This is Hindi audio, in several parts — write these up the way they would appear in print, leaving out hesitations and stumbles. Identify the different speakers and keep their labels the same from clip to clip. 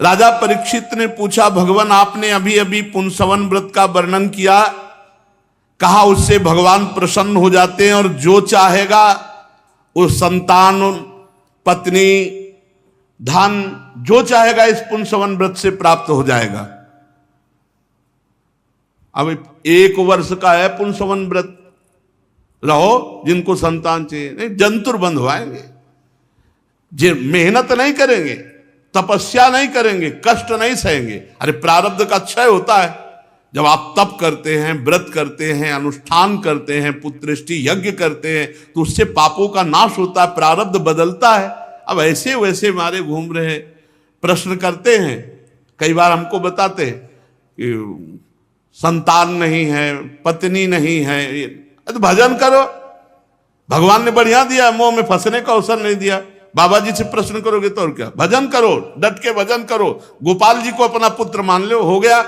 Speaker 1: राजा परीक्षित ने पूछा, भगवान आपने अभी अभी पुंसवन व्रत का वर्णन किया, कहा उससे भगवान प्रसन्न हो जाते हैं और जो चाहेगा वो संतान, पत्नी, धन, जो चाहेगा इस पुंसवन व्रत से प्राप्त हो जाएगा। अब 1 वर्ष का है पुंसवन व्रत, रहो, जिनको संतान चाहिए नहीं, जंतुर बंद होएंगे, जे मेहनत नहीं करेंगे, तपस्या नहीं करेंगे, कष्ट नहीं सहेंगे। अरे प्रारब्ध का क्षय होता है जब आप तप करते हैं, व्रत करते हैं, अनुष्ठान करते हैं, पुत्रेष्टि यज्ञ करते हैं, तो उससे पापों का नाश होता है, प्रारब्ध बदलता है। अब ऐसे वैसे मारे घूम रहे, प्रश्न करते हैं, कई बार हमको बताते कि संतान नहीं है, पत्नी नहीं है, तो भजन करो, भगवान ने बढ़िया दिया, मुंह में फंसने का अवसर नहीं दिया। बाबा जी से प्रश्न करोगे तो और क्या, भजन करो, डट के भजन करो, गोपाल जी को अपना पुत्र मान लो, हो गया।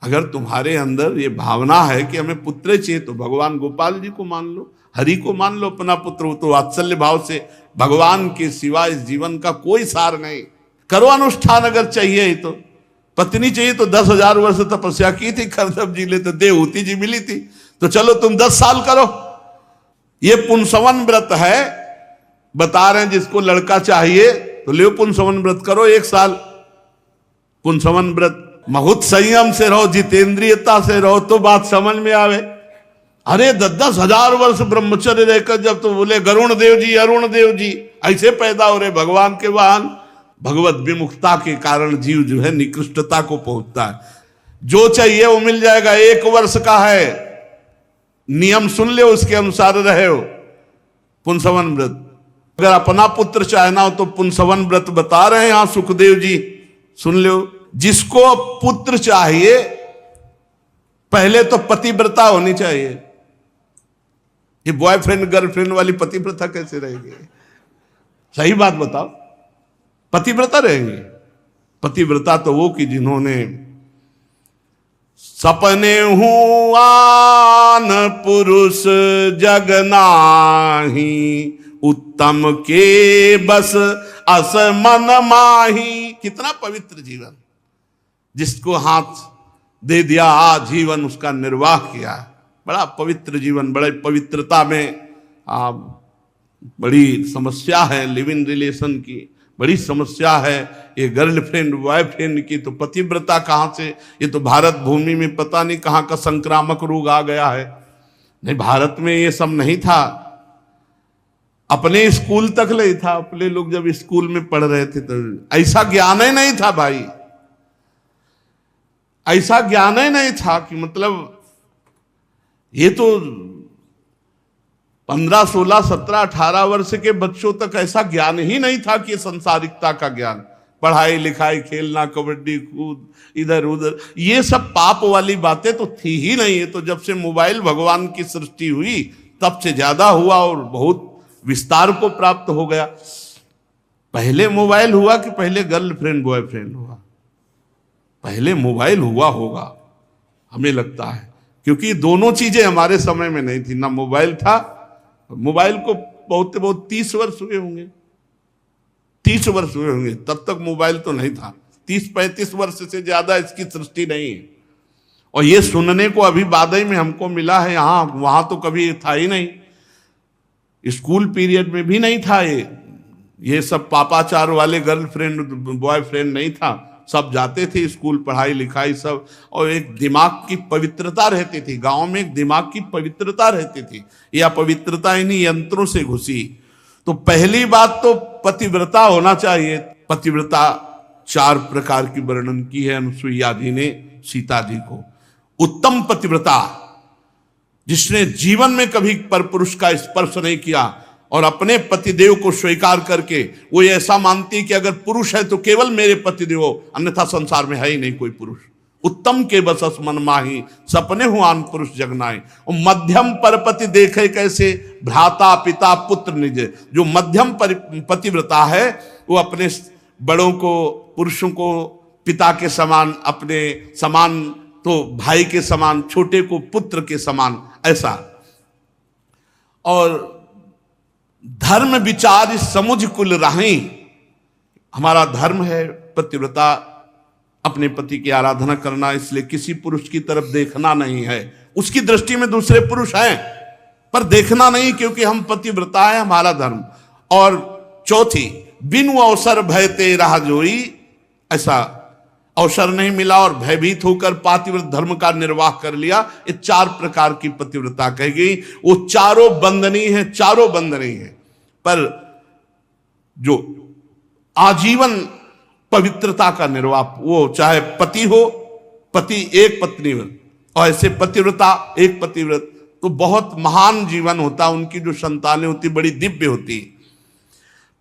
Speaker 1: अगर तुम्हारे अंदर ये भावना है कि हमें पुत्र चाहिए तो भगवान गोपाल जी को मान लो, हरि को मान लो अपना पुत्र, तो वात्सल्य भाव से, भगवान के सिवा इस जीवन का कोई सार नहीं। करो अनुष्ठान, अगर चाहिए तो, पत्नी चाहिए तो 10,000 वर्ष तपस्या की थी खरदब जी ने, तो देवहूति जी मिली थी, तो चलो तुम 10 साल करो। ये पुंसवन व्रत है, बता रहे हैं जिसको लड़का चाहिए तो ले पुंसवन व्रत करो 1 साल। पुंसवन व्रत बहुत संयम से रहो, जितेंद्रियता से रहो तो बात समझ में आवे। अरे 10,000 वर्ष ब्रह्मचर्य रहकर जब तो बोले गरुण देव जी, अरुण देव जी ऐसे पैदा हो रहे भगवान के वाहन। भगवत विमुखता के कारण जीव जो है निकृष्टता को पहुंचता है। जो चाहिए वो मिल जाएगा। 1 वर्ष का है, नियम सुन ले, उसके अनुसार रहे हो। पुंसवन व्रत, अगर अपना पुत्र चाहना हो तो पुंसवन व्रत बता रहे हैं यहां सुखदेव जी, सुन लो। जिसको पुत्र चाहिए पहले तो पतिव्रता होनी चाहिए। ये बॉयफ्रेंड गर्लफ्रेंड वाली पतिव्रता कैसे रहेगी? सही बात बताओ, पतिव्रता रहेंगे। पतिव्रता तो वो कि जिन्होंने सपने हुआन पुरुष जग नाही, उत्तम के बस अस मन माही। कितना पवित्र जीवन, जिसको हाथ दे दिया आजीवन उसका निर्वाह किया। बड़ा पवित्र जीवन, बड़े पवित्रता में बड़ी समस्या है लिव इन रिलेशन की, बड़ी समस्या है ये गर्लफ्रेंड बॉयफ्रेंड की। तो पतिव्रता कहाँ से? ये तो भारत भूमि में पता नहीं कहाँ का संक्रामक रोग आ गया है। नहीं, भारत में ये सब नहीं था, अपने स्कूल तक नहीं था। अपने लोग जब स्कूल में पढ़ रहे थे तो ऐसा ज्ञान ही नहीं था भाई, ऐसा ज्ञान ही नहीं था कि मतलब ये तो 15, 16, 17, 18 वर्ष के बच्चों तक ऐसा ज्ञान ही नहीं था कि संसारिकता का ज्ञान, पढ़ाई लिखाई, खेलना, कबड्डी कूद, इधर उधर, ये सब पाप वाली बातें तो थी ही नहीं। है तो जब से मोबाइल भगवान की सृष्टि हुई तब से ज्यादा हुआ और बहुत विस्तार को प्राप्त हो गया। पहले मोबाइल हुआ कि पहले गर्लफ्रेंड बॉयफ्रेंड हुआ? पहले मोबाइल हुआ होगा हमें लगता है, क्योंकि दोनों चीजें हमारे समय में नहीं थी। ना मोबाइल था, मोबाइल को बहुत बहुत 30 वर्ष हुए होंगे, 30 वर्ष हुए होंगे, तब तक मोबाइल तो नहीं था। 30-35 वर्ष से ज्यादा इसकी सृष्टि नहीं है। और ये सुनने को अभी बादई में हमको मिला है, यहाँ वहां तो कभी था ही नहीं। स्कूल पीरियड में भी नहीं था ये सब पापाचार वाले गर्लफ्रेंड बॉयफ्रेंड नहीं था। सब जाते थे स्कूल, पढ़ाई लिखाई सब, और एक दिमाग की पवित्रता रहती थी। गांव में एक दिमाग की पवित्रता रहती थी। यह पवित्रता इन्हीं यंत्रों से घुसी। तो पहली बात तो पतिव्रता होना चाहिए। पतिव्रता 4 प्रकार की वर्णन की है अनुसुईया जी ने सीता जी को। उत्तम पतिव्रता, जिसने जीवन में कभी परपुरुष का स्पर्श नहीं किया और अपने पतिदेव को स्वीकार करके वो ऐसा मानती कि अगर पुरुष है तो केवल मेरे पतिदेव हो, अन्यथा संसार में है ही नहीं कोई पुरुष। उत्तम के बसस मन माही, सपने हुआन पुरुष जगनाए। और मध्यम परपति देखे कैसे, भ्राता पिता पुत्र निज। जो मध्यम पतिव्रता है वो अपने बड़ों को, पुरुषों को पिता के समान, अपने समान तो भाई के समान, छोटे को पुत्र के समान, ऐसा। और धर्म विचार समुझ कुल राही, हमारा धर्म है पतिव्रता अपने पति की आराधना करना, इसलिए किसी पुरुष की तरफ देखना नहीं है। उसकी दृष्टि में दूसरे पुरुष हैं पर देखना नहीं, क्योंकि हम पतिव्रता है, हमारा धर्म। और चौथी, बिनु अवसर भयते राह जोई, ऐसा अवसर नहीं मिला और भयभीत होकर पातिव्रत धर्म का निर्वाह कर लिया। ये 4 प्रकार की पतिव्रता कही गई। वो चारों बंदनीय है, चारों बंदनीय है, पर जो आजीवन पवित्रता का निर्वाह, वो चाहे पति हो, पति एक पत्नी और ऐसे पतिव्रता एक पतिव्रत, तो बहुत महान जीवन होता। उनकी जो संतानें होती बड़ी दिव्य होती।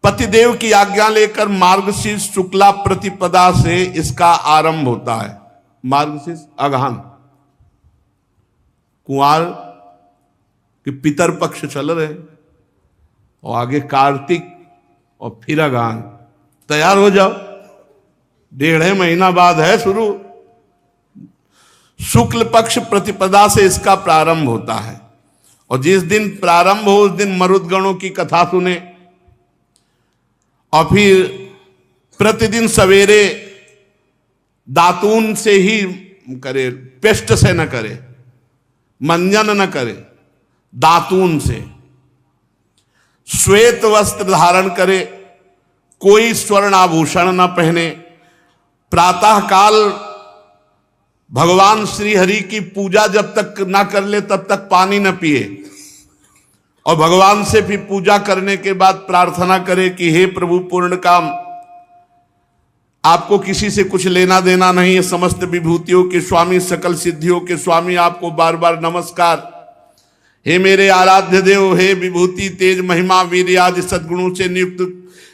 Speaker 1: पतिदेव की आज्ञा लेकर मार्गशीर्ष शुक्ला प्रतिपदा से इसका आरंभ होता है। मार्गशीर्ष अगहन, कुंवार के पितर पक्ष चल रहे और आगे कार्तिक और फिर अगहन। तैयार हो जाओ, 1.5 महीना बाद है शुरू। शुक्ल पक्ष प्रतिपदा से इसका प्रारंभ होता है और जिस दिन प्रारंभ हो उस दिन मरुदगणों की कथा सुने और फिर प्रतिदिन सवेरे दातून से ही करे, पेस्ट से न करे, मंजन न करे, दातून से। श्वेत वस्त्र धारण करे, कोई स्वर्ण आभूषण न पहने। प्रातः काल भगवान श्री हरि की पूजा जब तक ना कर ले तब तक पानी न पिए और भगवान से फिर पूजा करने के बाद प्रार्थना करे कि हे प्रभु पूर्ण काम, आपको किसी से कुछ लेना देना नहीं है, समस्त विभूतियों के स्वामी, सकल सिद्धियों के स्वामी, आपको बार बार नमस्कार। हे मेरे आराध्य देव, हे विभूति तेज महिमा वीर आदि सद्गुणों से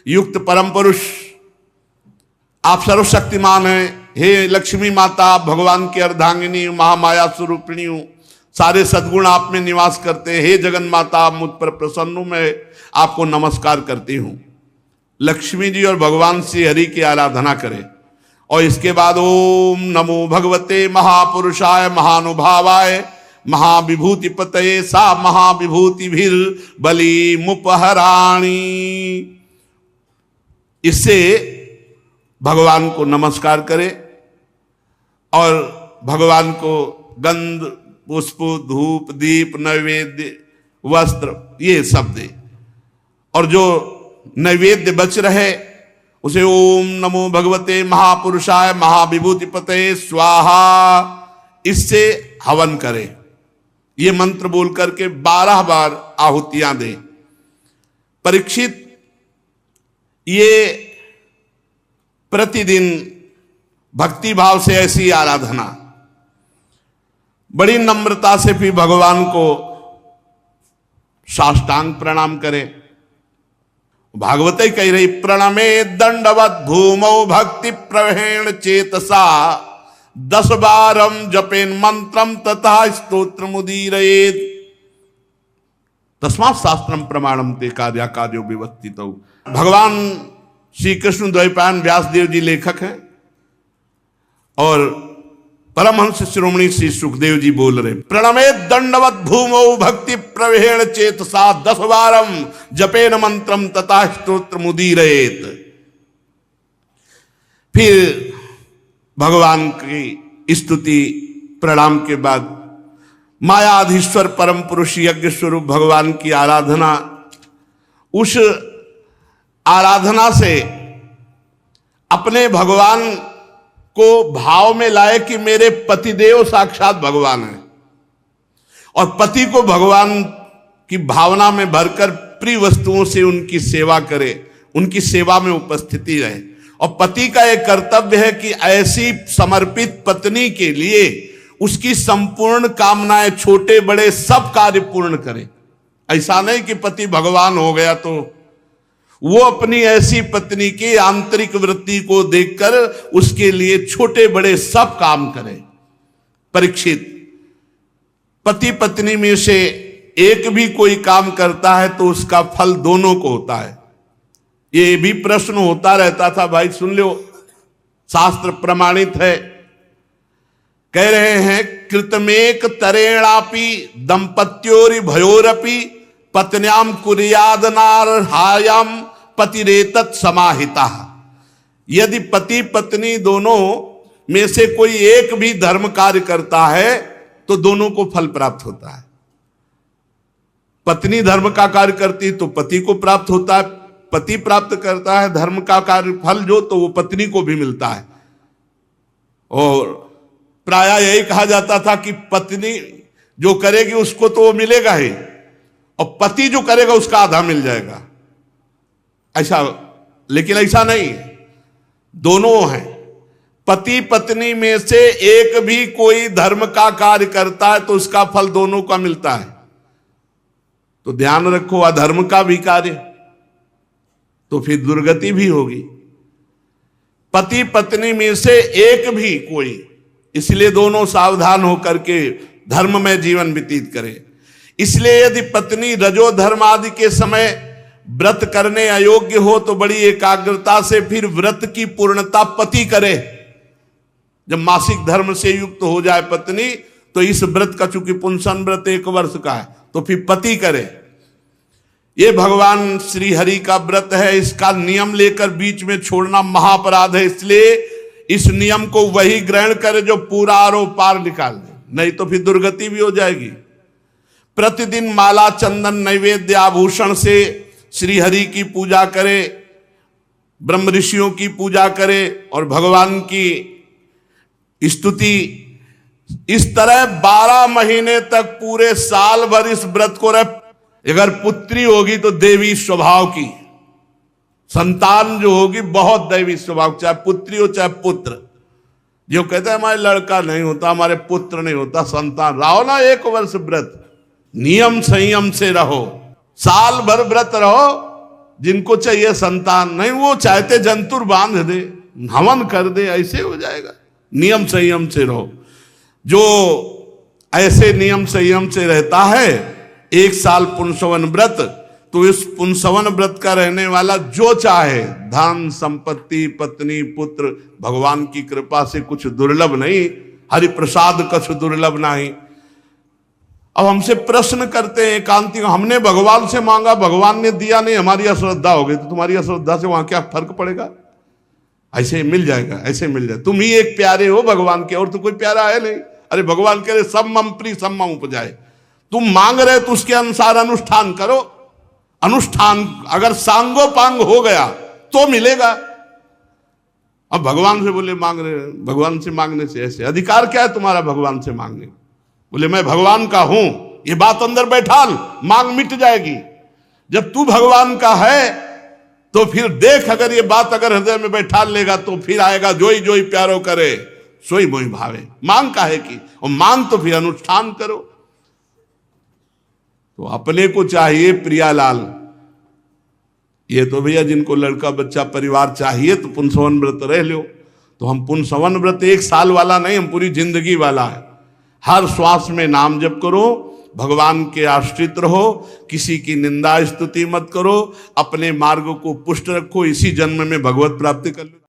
Speaker 1: युक्त परम पुरुष, आप सर्वशक्तिमान हैं। हे लक्ष्मी माता, आप भगवान की अर्धांगिनी महामाया स्वरूपिणी हूं, सारे सद्गुण आप में निवास करते हैं। हे जगन माता, आप मुझ पर प्रसन्न हूं, मैं आपको नमस्कार करती हूं। लक्ष्मी जी और भगवान श्री हरि की आराधना करें और इसके बाद ओम नमो भगवते महापुरुषाय महानुभावाय महाविभूति पतये सा महाविभूति भीर बली मुपहराणी, इससे भगवान को नमस्कार करें और भगवान को गंध पुष्प धूप दीप नैवेद्य वस्त्र ये सब दे और जो नैवेद्य बच रहे उसे ओम नमो भगवते महापुरुषाय महाविभूति पतये स्वाहा, इससे हवन करें। ये मंत्र बोल करके 12 बार आहुतियां दें। परीक्षित, ये प्रतिदिन भक्ति भाव से ऐसी आराधना बड़ी नम्रता से भी भगवान को साष्टांग प्रणाम करें। भागवत ही कह रही प्रणमे दंडवत भूमौ भक्ति प्रवेण चेतसा 10 बारम जपेन मंत्रम तथा स्तोत्र मुदीरेत तस्मात् शास्त्रम प्रमाणम ते कार्या कार्यो विवस्थित। भगवान श्री कृष्ण द्वैपायन व्यासदेव जी लेखक हैं और परमहंस शिरोमणि श्री सुखदेव जी बोल रहे प्रणमे दंडवत भूमौ भक्ति प्रवेण चेतसा 10 बारम जपेन मंत्रम तथा स्तोत्र मुदीरेत। फिर भगवान की स्तुति प्रणाम के बाद मायाधीश्वर परम पुरुष यज्ञ स्वरूप भगवान की आराधना, उस आराधना से अपने भगवान को भाव में लाए कि मेरे पतिदेव साक्षात भगवान है और पति को भगवान की भावना में भरकर प्रिय वस्तुओं से उनकी सेवा करे, उनकी सेवा में उपस्थिति रहे। और पति का एक कर्तव्य है कि ऐसी समर्पित पत्नी के लिए उसकी संपूर्ण कामनाएं छोटे बड़े सब कार्य पूर्ण करे। ऐसा नहीं कि पति भगवान हो गया तो वो अपनी ऐसी पत्नी की आंतरिक वृत्ति को देखकर उसके लिए छोटे बड़े सब काम करे। परीक्षित, पति पत्नी में से एक भी कोई काम करता है तो उसका फल दोनों को होता है। ये भी प्रश्न होता रहता था, भाई सुन लो, शास्त्र प्रमाणित है। कह रहे हैं कृतमेक तरेणापि दंपत्योरि भयोरपि पत्न्याम कुर्याद नारहायाम पतिरेतत समाहिता। यदि पति पत्नी दोनों में से कोई एक भी धर्म कार्य करता है तो दोनों को फल प्राप्त होता है। पत्नी धर्म का कार्य करती तो पति को प्राप्त होता है, पति प्राप्त करता है धर्म का कार्य फल जो, तो वो पत्नी को भी मिलता है। और प्रायः यही कहा जाता था कि पत्नी जो करेगी उसको तो वो मिलेगा ही, और पति जो करेगा उसका आधा मिल जाएगा, ऐसा। लेकिन ऐसा नहीं, दोनों हैं। पति पत्नी में से एक भी कोई धर्म का कार्य करता है तो उसका फल दोनों का मिलता है। तो ध्यान रखो, अधर्म का भी कार्य तो फिर दुर्गति भी होगी। पति पत्नी में से एक भी कोई, इसलिए दोनों सावधान होकर के धर्म में जीवन व्यतीत करें। इसलिए यदि पत्नी रजो धर्म आदि के समय व्रत करने अयोग्य हो तो बड़ी एकाग्रता से फिर व्रत की पूर्णता पति करे। जब मासिक धर्म से युक्त हो जाए पत्नी तो इस व्रत का, चूंकि पुंसन व्रत 1 वर्ष का है, तो फिर पति करे। ये भगवान श्री हरि का व्रत है, इसका नियम लेकर बीच में छोड़ना महापराध है। इसलिए इस नियम को वही ग्रहण करे जो पूरा आरो पार निकाल दे, नहीं तो फिर दुर्गति भी हो जाएगी। प्रतिदिन माला चंदन नैवेद्य आभूषण से श्री हरि की पूजा करे, ब्रह्म ऋषियों की पूजा करे और भगवान की स्तुति। इस तरह 12 महीने तक पूरे साल भर इस व्रत को रहे। अगर पुत्री होगी तो देवी स्वभाव की, संतान जो होगी बहुत दैवी स्वभाव, चाहे पुत्री हो चाहे पुत्र। जो कहते हैं हमारे लड़का नहीं होता, हमारे पुत्र नहीं होता, संतान रहो ना 1 वर्ष व्रत, नियम संयम से रहो, साल भर व्रत रहो। जिनको चाहिए संतान नहीं, वो चाहते जंतुर बांध दे, हवन कर दे, ऐसे हो जाएगा। नियम संयम से रहो। जो ऐसे नियम संयम से रहता है 1 साल पुंसवन व्रत, तो इस पुंसवन व्रत का रहने वाला जो चाहे धन संपत्ति पत्नी पुत्र, भगवान की कृपा से कुछ दुर्लभ नहीं, हरि प्रसाद कुछ दुर्लभ नहीं। अब हमसे प्रश्न करते हैं एकांती, हमने भगवान से मांगा, भगवान ने दिया नहीं, हमारी अश्रद्धा हो गई, तो तुम्हारी अश्रद्धा से वहां क्या फर्क पड़ेगा? ऐसे मिल जाएगा, ऐसे मिल जाए। तुम ही एक प्यारे हो भगवान के, और तो कोई प्यारा है नहीं। अरे भगवान कह रहे सब मम प्रिय सब मम उपजाए। तुम मांग रहे तो उसके अनुसार अनुष्ठान करो। अनुष्ठान अगर सांगोपांग हो गया तो मिलेगा। अब भगवान से बोले मांग रहे, भगवान से मांगने से ऐसे अधिकार क्या है तुम्हारा भगवान से मांगने? बोले मैं भगवान का हूं, ये बात अंदर बैठाल, मांग मिट जाएगी। जब तू भगवान का है तो फिर देख, अगर ये बात अगर हृदय में बैठा लेगा तो फिर आएगा जोई जोई प्यारो करे सोई मोई भावे। मांग का है कि, और मांग तो फिर अनुष्ठान करो। तो अपने को चाहिए प्रियालाल, ये तो भैया जिनको लड़का बच्चा परिवार चाहिए तो पुंसवन व्रत रह लो। तो हम पुंसवन व्रत 1 साल वाला नहीं, हम पूरी जिंदगी वाला है। हर श्वास में नाम जप करो, भगवान के आश्रित रहो, किसी की निंदा स्तुति मत करो, अपने मार्ग को पुष्ट रखो, इसी जन्म में भगवत प्राप्ति कर लो।